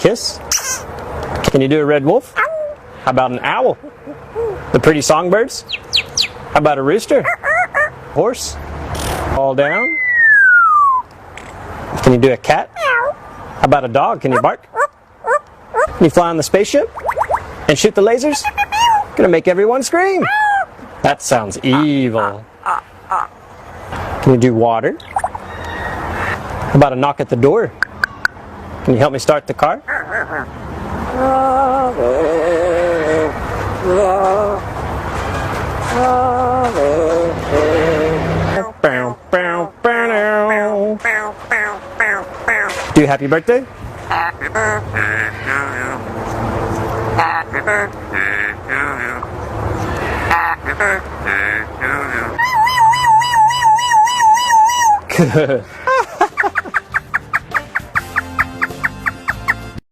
kiss? Can you do a red wolf? How about an owl? The pretty songbirds? How about a rooster? Horse? All down? Can you do a cat? How about a dog? Can you bark? Can you fly on the spaceship? And shoot the lasers? Gonna make everyone scream. That sounds evil. Can you do water? How about a knock at the door? Can you help me start the car? Do happy birthday? Good.